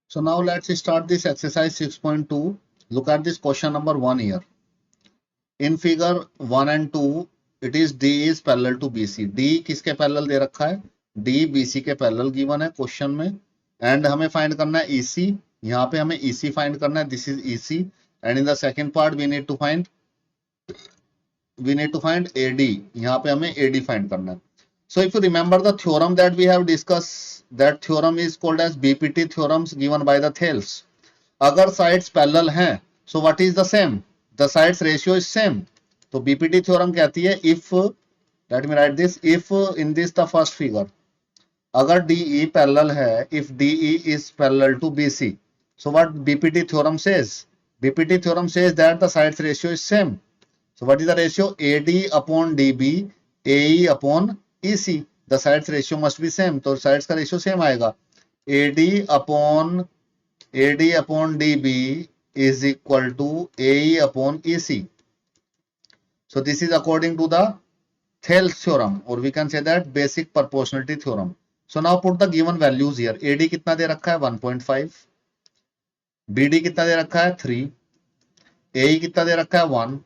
So now let's start this exercise 6.2. Look at this question number 1 here. In figure 1 and 2, it is D is parallel to BC. D किसके parallel दे रखा है? D BC के parallel given है question में. And हमें find करना है EC. यहाँ पे हमें EC फाइंड करना है. This is EC. And in the second part we need to find AD. यहाँ पे हमें AD फाइंड करना है. So if you remember the theorem that we have discussed, that theorem is called as BPT theorems given by the Thales. अगर sides parallel हैं, so what is the same? The sides ratio is same. तो BPT theorem कहती है if, let me write this, if in this the first figure, अगर DE parallel है, if DE is parallel to BC, so what BPT theorem says? BPT theorem says that the sides ratio is same. So what is the ratio? AD upon DB, AE upon EC. The sides ratio must be same. तो sides का ratio same आएगा. AD upon DB is equal to AE upon EC. So this is according to the Thales theorem, or we can say that basic proportionality theorem. So now put the given values here. AD कितना दे रखा है? 1.5. BD कितना दे रखा है? 3. AE कितना दे रखा है? 1.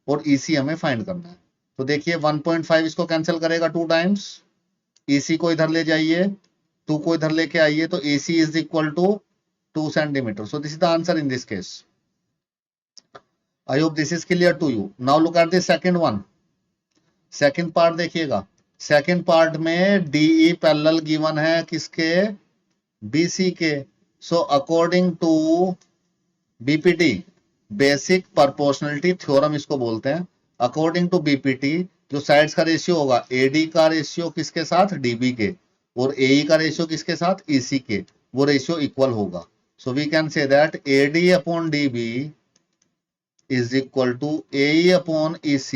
और EC हमें फाइंड करना है. तो देखिए 1.5 इसको कैंसिल करेगा 2 टाइम्स. EC को इधर ले जाइए, 2 को इधर लेके आइए, तो AC is equal to 2 centimetre. So this is the answer in this case. I hope this is clear to you. Now look at the second one. Second part देखिएगा. सेकंड पार्ट में DE पैरेलल गिवन है किसके? BC के. So according to BPT, basic proportionality theorem इसको बोलते हैं. According to BPT जो sides का रेशियो होगा, AD का रेशियो किसके साथ? DB के. और AE का रेशियो किसके साथ? EC के. वो रेशियो इक्वल होगा. So we can say that AD upon DB is equal to AE upon EC.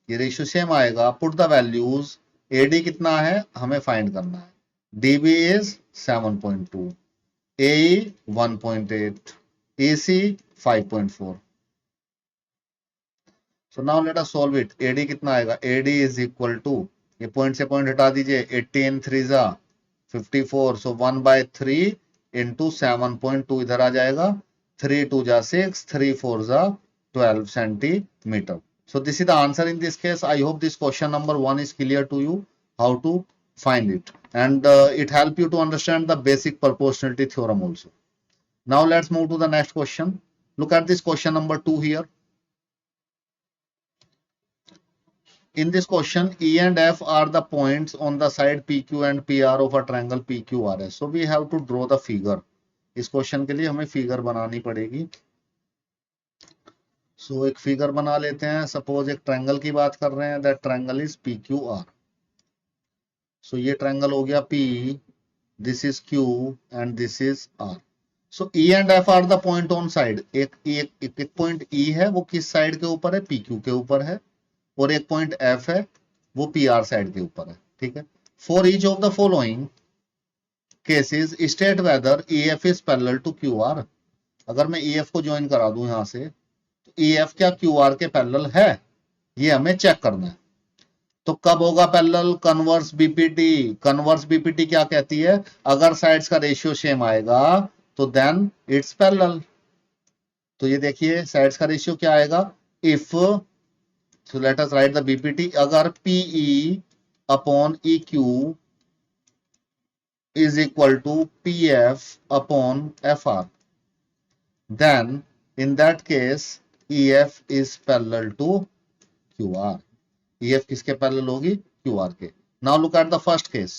ये रेशियो सेम आएगा. Put the values. AD कितना है हमें फाइंड करना है. DB is 7.2, AE 1.8, EC 5.4. So now let us solve it. AD कितना आएगा? AD is equal to, ये पॉइंट से पॉइंट हटा दीजिए, 18 3 जा 54. So 1/3 into 7.2 इधर आ जाएगा. 3 2 जा 6, 3 4 जा 12 centimetre. So this is the answer in this case. I hope this question number 1 is clear to you how to find it, and it help you to understand the basic proportionality theorem also. Now let's move to the next question. Look at this question number 2 here. In this question, E and F are the points on the side PQ and PR of a triangle PQRS. So we have to draw the figure. इस question के लिए हमें figure बनानी पड़ेगी. So एक figure बना लेते हैं. सपोज एक ट्रायंगल की बात कर रहे हैं. That triangle is PQR. So ये ट्रायंगल हो गया P, this is Q and this is R. So E and F are the point on side. एक पॉइंट E है, वो किस साइड के ऊपर है? PQ के ऊपर है. और एक पॉइंट F है, वो PR साइड के ऊपर है. ठीक है. For each of the following cases state whether EF is parallel to QR. अगर मैं EF को ज्वाइन करा दूं यहां से, तो EF क्या QR के पैरेलल है? ये हमें चेक करना है. तो कब होगा parallel? Converse BPT. Converse BPT क्या कहती है? अगर साइड्स का रेशियो सेम आएगा तो देन इट्स पैरेलल. तो ये देखिए साइड्स का रेशियो क्या आएगा? If, so let us write the BPT. अगर PE upon EQ is equal to PF upon FR, then in that case EF is parallel to QR. EF किसके parallel होगी? QR के. Now look at the first case.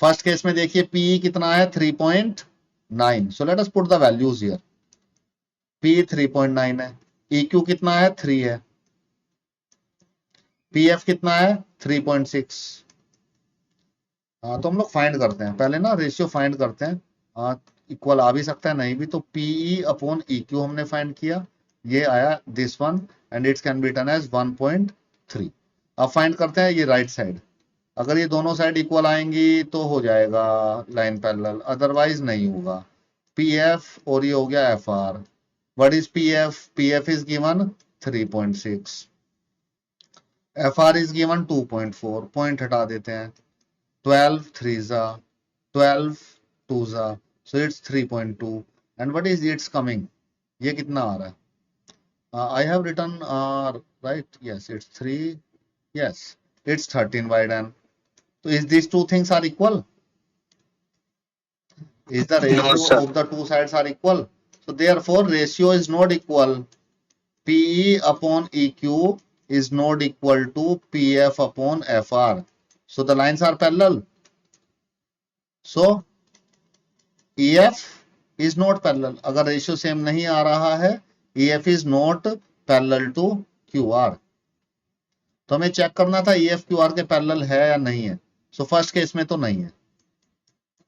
First case में देखिए PE कितना है? 3.9. So let us put the values here. PE 3.9 है. EQ कितना है? 3 है. PF कितना है? 3.6. तो हम लोग फाइंड करते हैं पहले ना, रेशियो फाइंड करते हैं. इक्वल आ भी सकता है, नहीं भी. तो PE अपॉन EQ हमने फाइंड किया, ये आया this one, and it's can be written as 1.3. अब फाइंड करते हैं ये राइट साइड. अगर ये दोनों साइड इक्वल आएंगी तो हो जाएगा लाइन पैरेलल, अदरवाइज नहीं होगा. PF और ये हो गया FR. What is PF? PF is given 3.6. FR is given 2.4. Point हटा देते हैं. 12 3 जा 12 2 जा So it's 3.2. And what is its coming? ये कितना आ रहा है? I have written right. Yes, it's 3. Yes, it's 13 by 10. So is these two things are equal? Is the ratio of the two sides are equal? So therefore ratio is not equal. PE upon EQ is not equal to PF upon FR. So the lines are parallel. So EF is not parallel. अगर ratio same नहीं आ रहा है, EF is not parallel to QR. तो हमें check करना था EF QR के parallel है या नहीं है. सो फर्स्ट केस में तो नहीं है.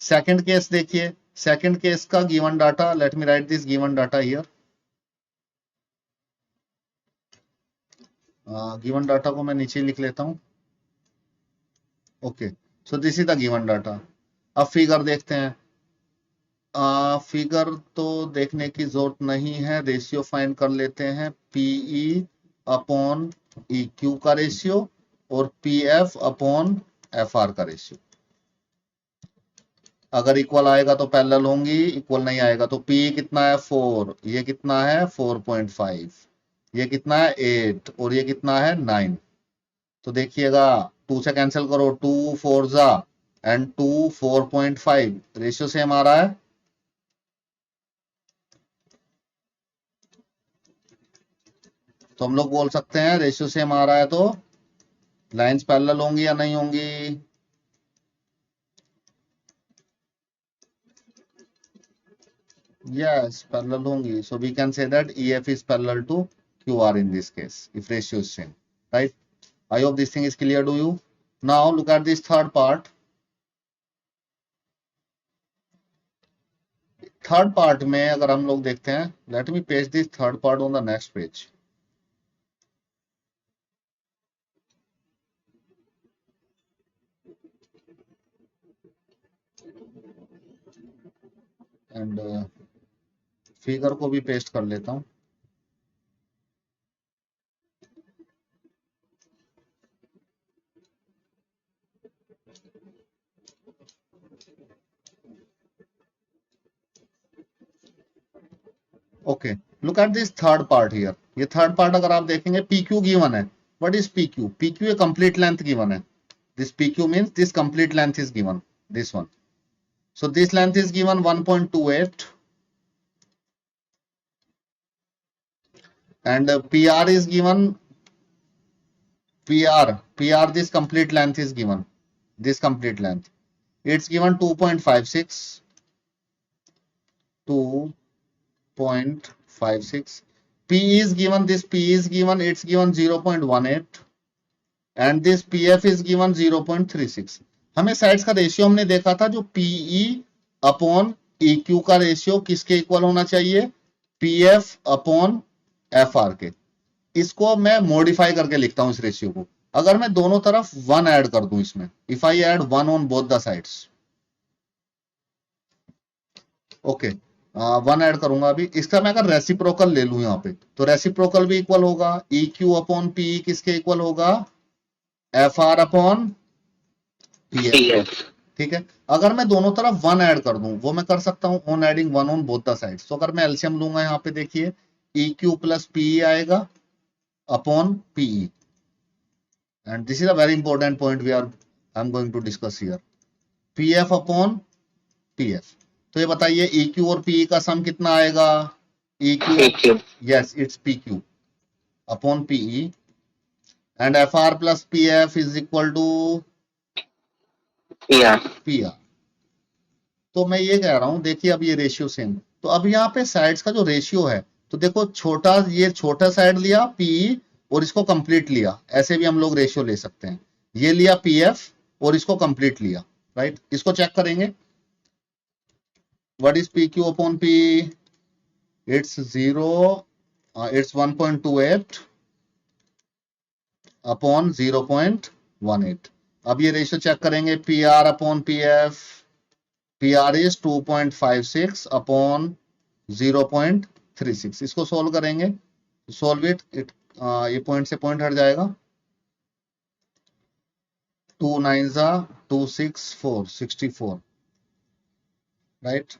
सेकंड केस देखिए. सेकंड केस का given data, let me right this given data here. Given data को मैं नीचे लिख लेता हूं. Okay, so this is the given data. अब फिगर देखते हैं. फिगर तो देखने की जरूरत नहीं है. रेशियो फाइंड कर लेते हैं. पीई अपॉन EQ का रेशियो और PF अपॉन FR का रेशियो. अगर इक्वल आएगा तो पैरेलल होंगी, इक्वल नहीं आएगा तो P कितना है 4, ये कितना है 4.5, ये कितना है 8 और ये कितना है 9. तो देखिएगा 2 से कैंसिल करो, 2 4 जा एंड 2 4.5. रेशियो सेम आ रहा है. तो हम लोग बोल सकते हैं रेशियो सेम आ रहा है तो लाइंस पैरेलल होंगी या नहीं होंगी. Yes, parallel होंगी. So we can say that EF is parallel to QR in this case if ratio is same, right? I hope this thing is clear to you. Now look at this third part. Third part में अगर हम लोग देखते हैं, let me paste this third part on the next page. And figure को भी paste कर लेता हूं. Okay, look at this third part here. ये थर्ड पार्ट अगर आप देखेंगे PQ गिवन है. What is PQ? PQ A complete length given है. This PQ means this complete length is given, this one. So this length is given 1.28 and PR is given, PR this complete length is given, this complete length. It's given 2.56, 2.56. P is given, this P is given, it's given 0.18 and this PF is given 0.36. हमें sides का ratio हमने देखा था जो PE upon EQ का ratio किसके equal होना चाहिए? PF अपॉन FR के. इसको मैं मॉडिफाई करके लिखता हूं इस रेशियो को. अगर मैं दोनों तरफ 1 ऐड कर दूं इसमें, if I add 1 on both the sides, okay 1 add करूंगा अभी. इसका मैं अगर रेसिप्रोकल ले लूं यहां पे तो रेसिप्रोकल भी इक्वल होगा. EQ अपॉन PE किसके इक्वल होगा? FR upon PF. ठीक है. अगर मैं दोनों तरफ 1 ऐड कर दूं, वो मैं कर सकता हूं on adding 1 on both the sides. तो अगर मैं एलसीएम लूंगा यहां पे देखिए EQ प्लस PE आएगा upon PE. And this is a very important point we are I am going to discuss here. PF upon PF. तो ये बताइए EQ और PE का सम कितना आएगा? EQ, yes it's PQ upon PE and FR plus PF is equal to PR. तो मैं ये कह रहा हूं, देखिए अब ये रेशियो सेम. तो अब यहाँ पे साइड्स का जो रेशियो है, तो देखो छोटा, ये छोटा साइड लिया PE और इसको कंप्लीट लिया, ऐसे भी हम लोग रेशियो ले सकते हैं. ये लिया PF और इसको कंप्लीट लिया, राइट. इसको चेक करेंगे. What is PQ upon PE? It's 0, it's 1.28 upon 0.18. अब ये रेशियो चेक करेंगे. PR upon PF, PR is 2.56 upon 0.36. इसको सोल्व करेंगे. सोल्व इट, ये पॉइंट से पॉइंट हट जाएगा. 2 9 2 6 4 64, राइट.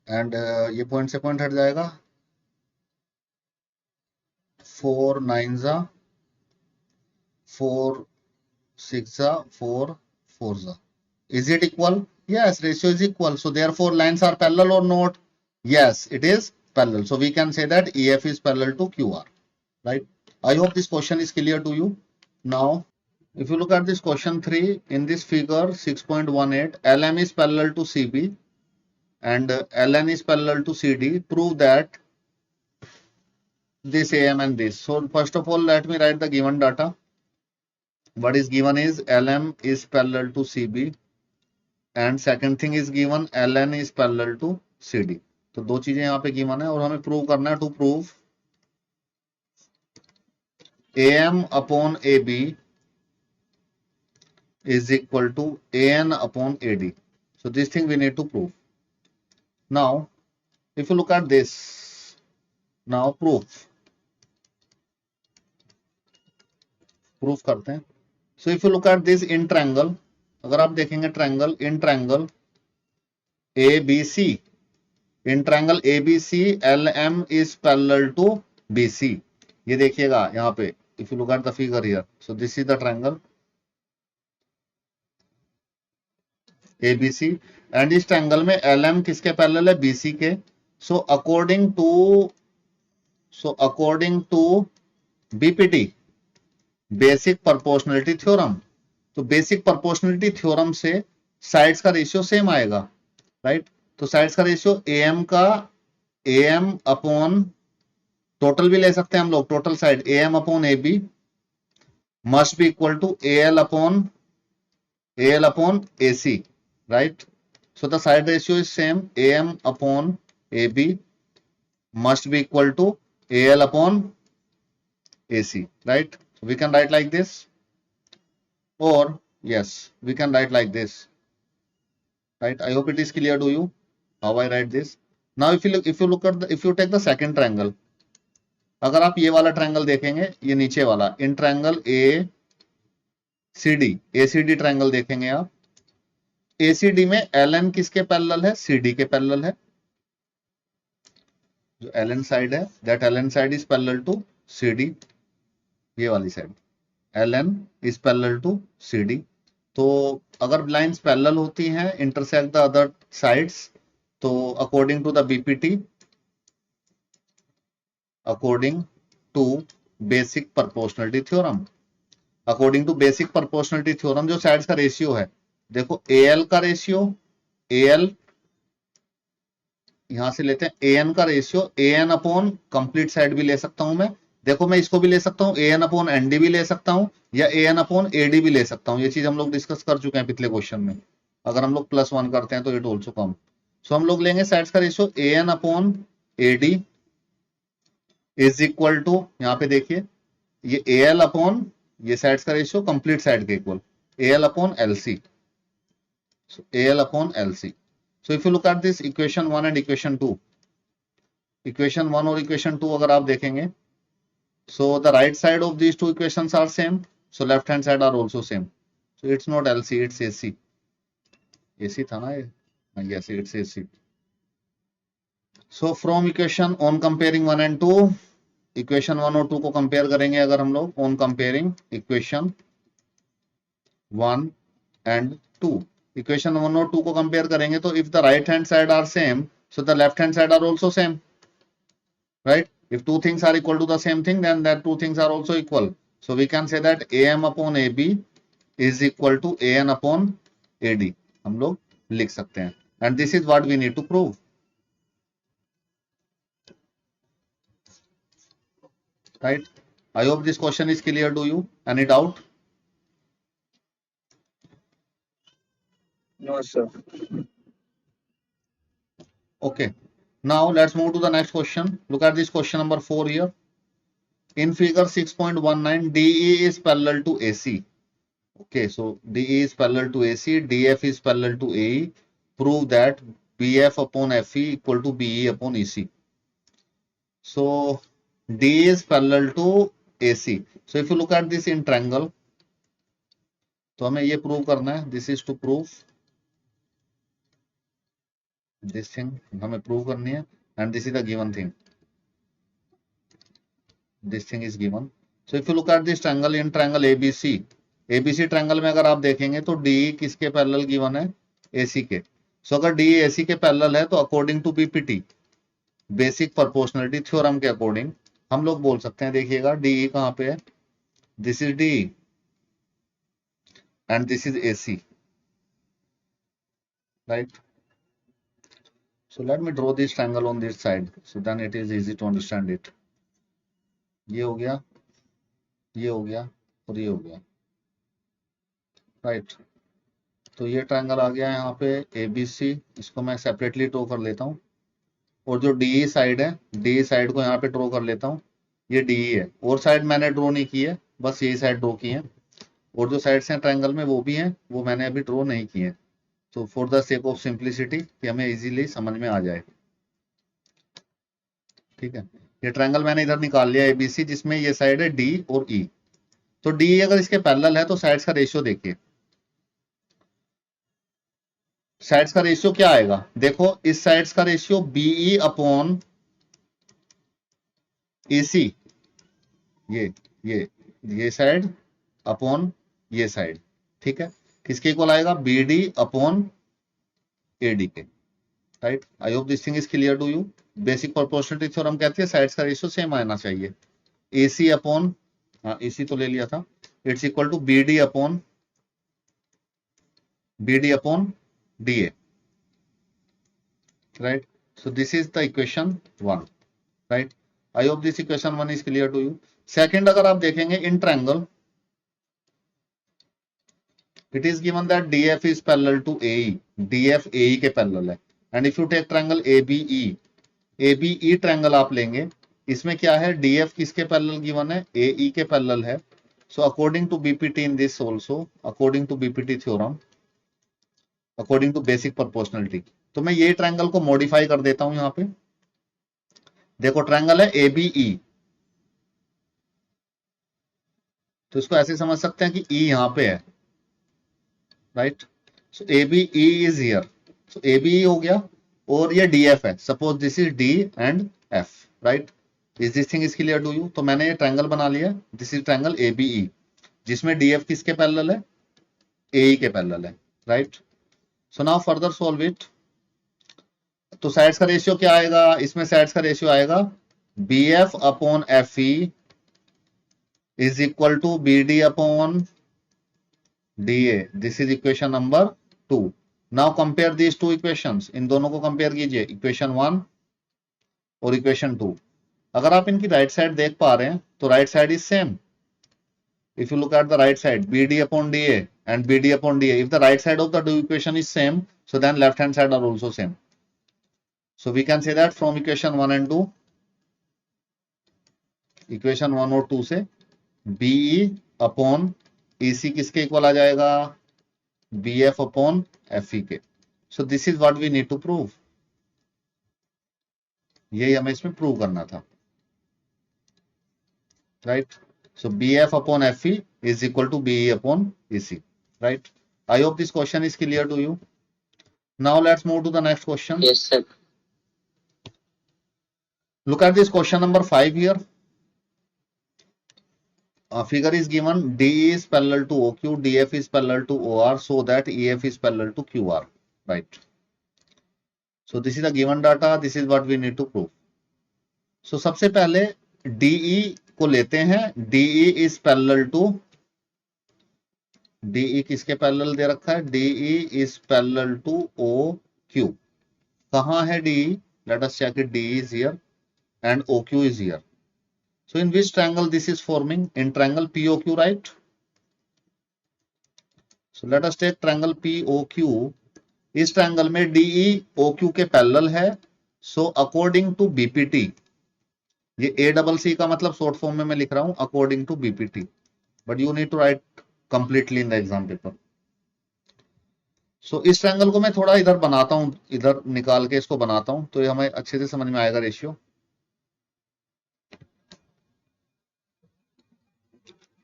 एंड ये पॉइंट से पॉइंट हट जाएगा, 4 9 जा 4 6 जा 4 4 जा. Is it equal? Yes, ratio is equal. So therefore lines are parallel or not? Yes, it is parallel. So we can say that EF is parallel to QR, right? I hope this question is clear to you. Now, if you look at this question 3, in this figure 6.18, LM is parallel to CB and LN is parallel to CD. Prove that this AM and this. So first of all, let me write the given data. What is given is LM is parallel to CB and second thing is given LN is parallel to CD. तो दो चीजें यहाँ पे given है और हमें prove करना है. To prove AM upon AB is equal to AN upon AD. So this thing we need to prove. Now, if you look at this, now proof करते हैं. So if you look at this in triangle, अगर आप देखेंगे triangle in triangle ABC, in triangle ABC LM is parallel to BC. ये देखिएगा यहाँ पे, if you look at the figure here, so this is the triangle ABC and इस triangle में LM किसके पैरेलल है? BC के. So according to BPT, basic proportionality theorem, तो बेसिक प्रोपोर्शनलिटी थ्योरम से साइड्स का रेशियो सेम आएगा, right? तो साइड्स का रेशियो AM अपॉन टोटल भी ले सकते हैं हम लोग, total side AM upon AB must be equal to AL upon AC, right? So the side ratio is same, AM upon AB must be equal to AL upon AC, right? So we can write like this, or yes, we can write like this, right? I hope it is clear to you how I write this. Now if you take the second triangle, अगर आप ये वाला triangle देखेंगे, ये नीचे वाला in triangle ACD triangle देखेंगे आप, ACD में LN किसके पैरेलल है? CD के पैरेलल है. जो LN साइड है, that LN side is parallel to CD. ये वाली side LN is parallel to CD. तो अगर लाइंस पैरेलल होती हैं, इंटरसेक्ट द अदर साइड्स, तो according to the BPT, according to basic proportionality theorem, according to basic proportionality theorem, जो sides का ratio है, देखो AL का रेशियो, AL यहां से लेते हैं, AN का ratio, AN upon complete side भी ले सकता हूं मैं, देखो मैं इसको भी ले सकता हूं, AN अपॉन ND भी ले सकता हूं, या AN अपॉन AD भी ले सकता हूं. ये चीज हम लोग डिस्कस कर चुके हैं पिछले क्वेश्चन में. अगर हम लोग +1 करते हैं तो इट ऑल्सो कम. सो हम लोग लेंगे साइड्स का ratio AN upon AD is equal to, यहाँ पे देखिए ये AL अपॉन ये साइड्स का रेशियो कंप्लीट साइड के equal, AL upon LC. So AL upon LC. So if you look at this equation 1 and equation 2, equation 1 और equation 2 अगर आप देखेंगे, so the right side of these two equations are same, so left hand side are also same. So it's not LC, it's AC. AC था ना ये? Yes, it's AC. So from equation on comparing 1 and 2, equation 1 और 2 को compare करेंगे अगर हम लोग, on comparing equation 1 and 2, equation 1 और 2 को कंपेयर करेंगे, तो if the right hand side are same, so the left hand side are also same, right? If two things are equal to the same thing, then that two things are also equal. So we can say that AM upon AB is equal to AN upon AD, हम लोग लिख सकते हैं. And this is what we need to prove, right? I hope this question is clear to you. Any doubt? No, sir. Okay. Now let's move to the next question. Look at this question number 4 here. In figure 6.19, DE is parallel to AC. Okay, so DE is parallel to AC, DF is parallel to AE. Prove that BF upon FE equal to BE upon EC. So DE is parallel to AC. So if you look at this in triangle, तो हमें ये prove करना है. This is to prove this thing हमें prove करनी है and this is the given thing, this thing is given. So if you look at this triangle in triangle ABC, ABC triangle में अगर आप देखेंगे तो डी किसके पैरेलल गिवन है, एसी के। सो अगर डी एसी के पैरेलल है तो according to BPT basic proportionality theorem के अकॉर्डिंग हम लोग बोल सकते हैं, देखिएगा डी कहां पे है, this is D and this is AC, right. So let me draw this triangle on this side, so then it is easy to understand it. ये हो गया, ये हो गया और ये हो गया, राइट। तो ये ट्रायंगल आ गया यहाँ पे ABC, इसको मैं सेपरेटली ड्रॉ कर लेता हूँ। और जो DE साइड है, DE साइड को यहाँ पे ड्रॉ कर लेता हूँ, ये DE है। और साइड मैंने ड्रॉ नहीं की है, बस यही साइड ड्रॉ की है। और जो साइड्स हैं ट्रायंगल में वो भी हैं, वो मैंने अभी ड्रॉ नहीं की है। तो for the sake of simplicity कि हमें इजीली समझ में आ जाए, ठीक है। ये ट्रायंगल मैंने इधर निकाल लिया ABC, जिसमें ये साइड है D और E। तो D अगर इसके पैरेलल है तो साइड्स का रेशियो देखिए, साइड्स का रेशियो क्या आएगा, देखो इस साइड्स का रेशियो BE अपॉन AC, ये साइड अपॉन ये साइड, ठीक है। किसके इक्वल आएगा, BD अपॉन AD के, right. I hope this thing is clear to you. Basic proportionality theorem कहती है साइड्स का रेशियो सेम आना चाहिए। AC अपॉन, हाँ AC तो ले लिया था, it's equal to BD upon DA, right? So this is the equation 1, right? I hope this equation 1 is clear to you. Second, अगर आप देखेंगे in triangle, it is given that DF is parallel to AE, DF AE के parallel है। And if you take triangle ABE, ABE triangle आप लेंगे, इसमें क्या है, DF किसके parallel given है, AE के parallel है। So according to BPT in this also, according to BPT theorem, according to basic proportionality, तो मैं ये ट्रायंगल को मॉडिफाई कर देता हूं। यहां पे देखो ट्रायंगल है ABE, तो इसको ऐसे समझ सकते हैं कि E यहां पे है, right. So ABE is here, so ABE हो गया और ये DF है, suppose this is D and F, right. Is this thing is clear to you. तो मैंने ये ट्रायंगल बना लिया, दिस इज ट्रायंगल ABE, जिसमें DF किसके पैरेलल है, AE के पैरेलल है, right. So now further solve it. तो साइड्स का रेशियो क्या आएगा, इसमें साइड्स का रेशियो आएगा BF upon FE is equal to BD upon DA. This is equation number 2. Now compare these two equations. इन दोनों को कंपेयर कीजिए, इक्वेशन 1 और इक्वेशन 2। अगर आप इनकी राइट साइड देख पा रहे हैं तो right side is same. If you look at the right side, BD upon DA and BD upon DA, if the right side of the two equation is same, so then left hand side are also same. So we can say that from equation 1 and 2, equation 1 और 2 से BE upon EC किसके equal आ जाएगा, BF upon FE के। So this is what we need to prove, यही हमें इसमें prove करना था, right. So BF upon FE is equal to BE upon EC, right. I hope this question is clear to you. Now let's move to the next question. Yes, sir. Look at this question number 5 here. Figure is given, DE is parallel to OQ, DF is parallel to OR, so that EF is parallel to QR, right? So this is the given data, this is what we need to prove. So सबसे पहले DE को लेते हैं, DE is parallel to, DE किसके parallel दे रखा है, DE is parallel to OQ। कहां है DE, let us check it, DE is here and OQ is here. So in which triangle this is forming, in triangle POQ, right? So let us take triangle POQ। इस triangle में DE OQ के parallel है। सो according to BPT, ये ACC का मतलब short form में मैं लिख रहा हूं according to BPT, but you need to write completely in the exam paper. So इस ट्रायंगल को मैं थोड़ा इधर बनाता हूं, इधर निकाल के इसको बनाता हूं, तो ये हमें अच्छे से समझ में आएगा रेशियो।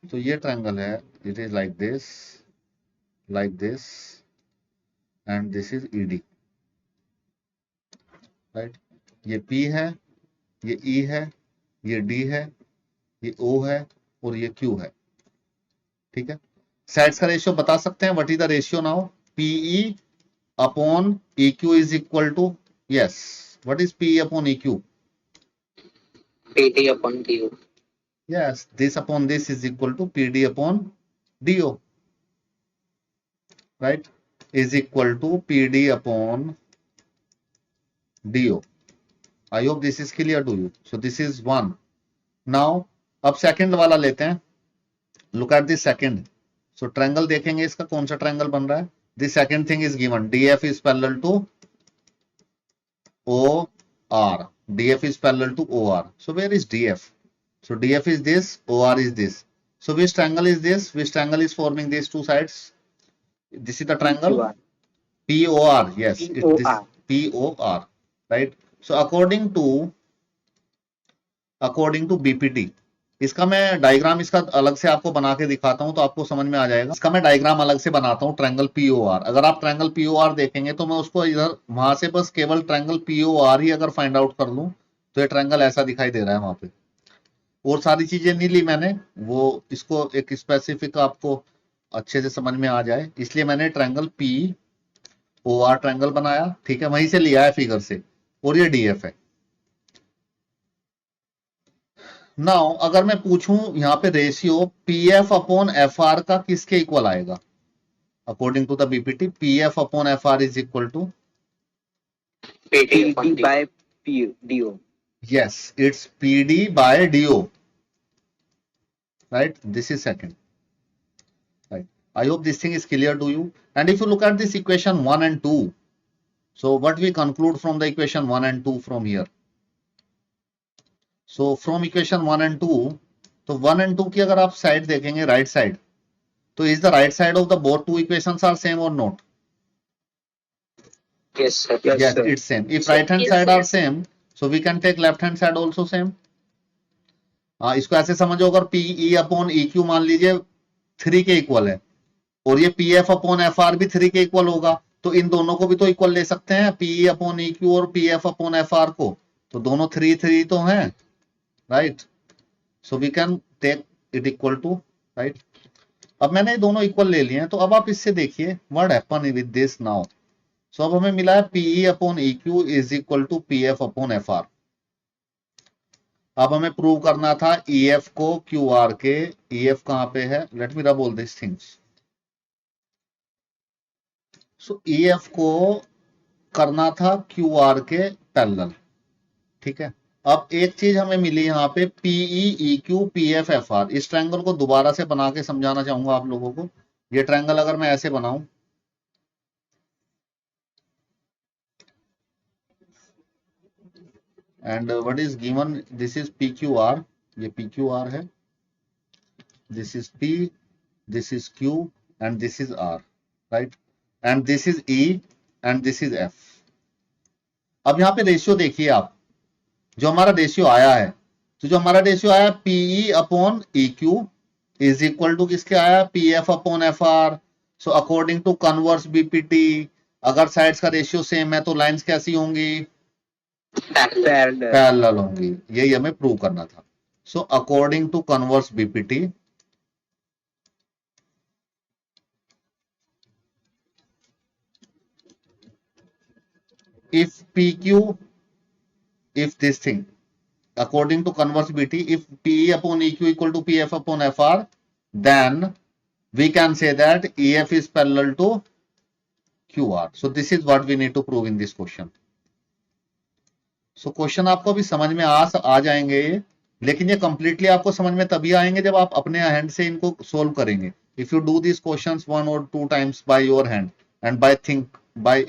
तो ये ट्रायंगल है, it is like this and this is ED, right. ये P है, ये E है, ये D है, ये O है और ये Q है। ठीक है, साइड्स का रेशियो बता सकते हैं, what is the ratio now? PE upon EQ is equal to, yes, what is PE upon EQ? PD upon DO. Yes, this upon this is equal to PD upon DO, right? Is equal to PD upon DO. I hope this is clear to you. So this is one. Now, अब second वाला लेते हैं. Look at the second. So triangle देखेंगे इसका कौन सा triangle बन रहा है. The second thing is given. DF is parallel to OR. DF is parallel to OR. So where is DF? So DF is this, OR is this. So which triangle is this? Which triangle is forming these two sides? This is the triangle POR. Yes, it's this POR, right? So according to BPT, इसका मैं diagram इसका अलग से आपको बना के दिखाता हूं तो आपको समझ में आ जाएगा। इसका मैं डायग्राम अलग से बनाता हूं, ट्रायंगल POR। अगर आप ट्रायंगल POR देखेंगे तो मैं उसको इधर वहां से बस केवल ट्रायंगल POR ही अगर फाइंड आउट कर लूं तो ये ट्रायंगल ऐसा दिखाई दे रहा है वहां पे। और सारी चीजें नहीं ली मैंने, वो इसको एक स्पेसिफिक आपको अच्छे से समझ में आ जाए इसलिए मैंने ट्रायंगल POR ट्रायंगल बनाया। ठीक है, वहीं से लिया है फिगर से, और ये DF है। नाउ अगर मैं पूछूं यहाँ पे रेशियो PF अपॉन FR का किसके इक्वल आएगा? According to the BPT, PF upon FR is equal to PD by DO. Yes, it's PD by DO, right? This is second, right? I hope this thing is clear to you. And if you look at this equation 1 and 2, so what we conclude from the equation 1 and 2 from here? So from equation 1 and 2, तो 1 and 2 की अगर आप side देखेंगे right side, तो is the right side of the both two equations are same or not? Yes, sir. Yes, sir. It's same. If right hand side are same, so we can take left hand side also same. इसको ऐसे समझो, अगर PE upon EQ मान लीजिए 3 के equal है और ये PF अपॉन FR भी 3 के इक्वल होगा, तो इन दोनों को भी तो इक्वल ले सकते हैं, PE अपॉन EQ और PF अपॉन FR को, तो दोनों 3 तो हैं, right? So we can take it equal to, right? अब मैंने ये दोनों इक्वल ले लिए हैं, तो अब आप इससे देखिए what happen with this now. So अब हमें मिला है PE upon EQ is equal to PF upon FR। अब हमें प्रूव करना था EF को QR के, EF कहां पे है? लेट मी रब all this things. So EF को करना था QR के पैरेलल, ठीक है। अब एक चीज हमें मिली यहाँ पे PE EQ PF FR। इस ट्रायंगल को दोबारा से बना के समझाना चाहूंगा आप लोगों को। ये ट्रायंगल अगर मैं ऐसे बनाऊं, and what is given, this is PQR, ये PQR है, this is P, this is Q and this is R, right? And this is E and this is F। अब यहाँ पे रेशियो देखिए आप, जो हमारा रेशियो आया है, तो जो हमारा रेशियो आया PE upon EQ is equal to किसके आया? PF upon FR। So according to converse BPT, अगर साइड्स का रेशियो सेम है तो लाइंस कैसी होंगी? पैरेलल होंगी। यही हमें प्रूव करना था। So according to converse BPT, if PQ, if this thing, according to converse BT, if PE upon EQ equal to PF upon FR, then we can say that EF is parallel to QR. So this is what we need to prove in this question. So question आपको अभी समझ में आ जाएंगे ये, लेकिन ये completely आपको समझ में तभी आएंगे जब आप अपने हैंड से इनको सोल्व करेंगे। If you do these questions 1 or 2 times by your hand and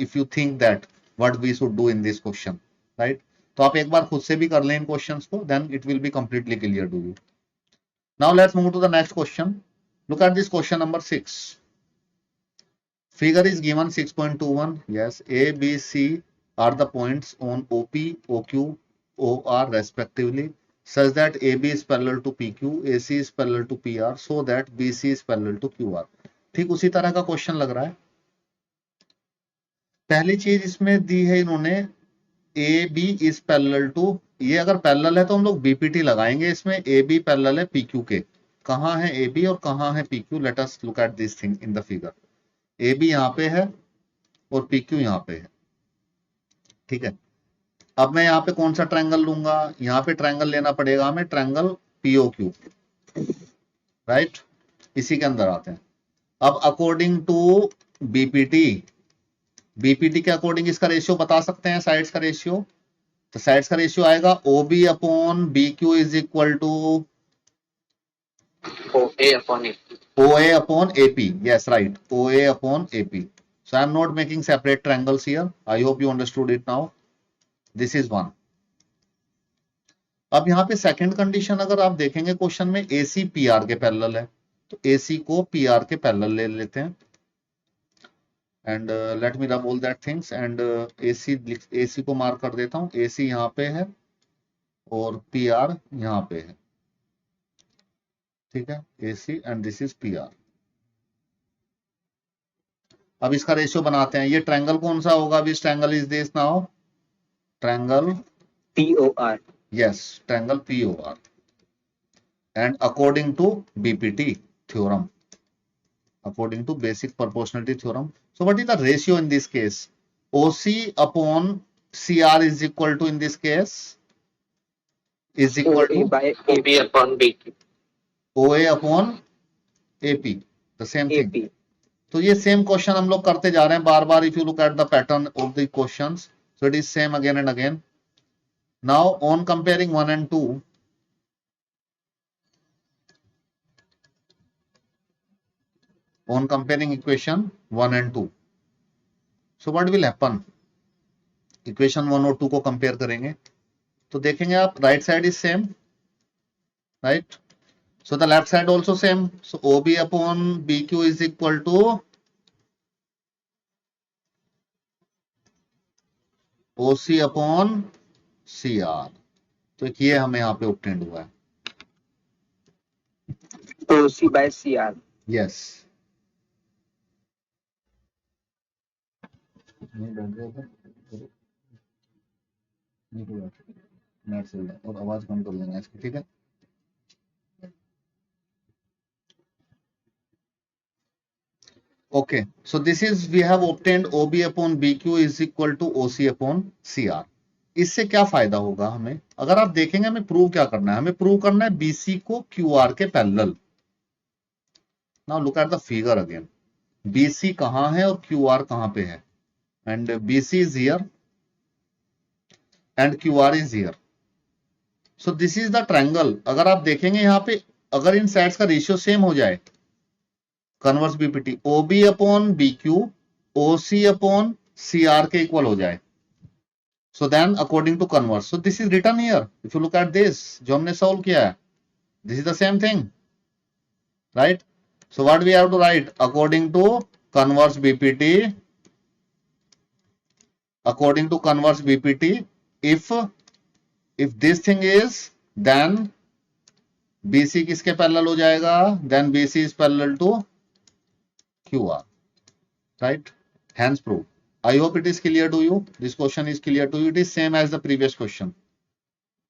if you think that what we should do in this question, right? तो आप एक बार खुद से भी कर लें इन क्वेश्चंस को, then it will be completely clear to you. Now let's move to the next question. Look at this question number 6. Figure is given 6.21. Yes, A, B, C are the points on OP, OQ, OR respectively, such that AB is parallel to PQ, AC is parallel to PR, so that BC is parallel to QR. ठीक उसी तरह का question लग रहा है। पहली चीज इसमें दी है इन्होंने A B is parallel to, ये अगर पैरेलल है तो हम लोग बीपीटी लगाएंगे इसमें, ए बी पैरेलल है पीक्यू के। कहाँ है ए बी और कहाँ है PQ? Let us look at this thing in the figure. A B यहाँ पे है और पीक्यू यहाँ पे है, ठीक है। अब मैं यहाँ पे कौन सा ट्रायंगल लूंगा? यहाँ पे ट्रायंगल लेना पड़ेगा हमें, ट्रायंगल पीओक्यू, राइट। इसी के अंदर आते हैं। अब अकॉर्डिंग टू बीपीटी, बीपीटी के अकॉर्डिंग इसका रेशियो बता सकते हैं, साइड्स का रेशियो। तो साइड्स का रेशियो आएगा OB upon B Q is equal to OA upon AP. OA upon AP. Yes, right. OA upon AP. So I am not making separate triangles here. I hope you understood it now. This is one. अब यहाँ पे second condition अगर आप देखेंगे question में, AC PR के parallel है, तो AC को PR के पैरेलल ले लेते हैं। एंड लेट मी रब all that things and AC को मार्क कर देता हूँ। AC यहाँ पे है और PR यहाँ पे है, ठीक है। AC and this is PR। अब इसका रेशियो बनाते हैं। ये ट्रायंगल कौन सा होगा? This triangle is this now, triangle POR. yes, triangle POR, and according to BPT theorem, according to basic proportionality theorem, so what is the ratio in this case? OC upon CR is equal to, in this case, is equal OA to by OB upon BQ. OA upon AP, the same thing. AP. तो ये same question हम लोग करते जा रहे हैं बार बार। If you look at the pattern of the questions, so it is same again and again. Now on comparing 1 and 2, on comparing equation 1 and 2, so what will happen? Equation 1 और 2 को कंपेयर करेंगे तो देखेंगे आप, right side is same, right. So the left side also same, so OB upon BQ is equal to OC upon CR। तो ये हमें यहाँ पे ऑब्टेंड हुआ है, OC by CR. यस। और आवाज कम कर लेना इसकी, ठीक है। Okay, so this is, we have obtained OB upon BQ is equal to OC upon CR। इससे क्या फायदा होगा हमें? अगर आप देखेंगे हमें प्रूव क्या करना है, हमें प्रूव करना है BC को QR के parallel. Now look at the figure again, BC कहां है और QR कहां पे है? And BC is here and QR is here. So this is the triangle. अगर आप देखेंगे यहाँ पे, अगर इन साइड्स का रेशियो सेम हो जाए, converse BPT, OB upon BQ OC upon CR के इक्वल हो जाए, so then according to converse, so this is written here. If you look at this जो हमने सॉल्व किया है, this is the same thing, right. So what we have to write? According to converse BPT, according to converse BPT, if this thing is, then BC किसके parallel हो जाएगा? then BC is parallel to QR, right? Hence proof. I hope it is clear to you. This question is clear to you. It is same as the previous question.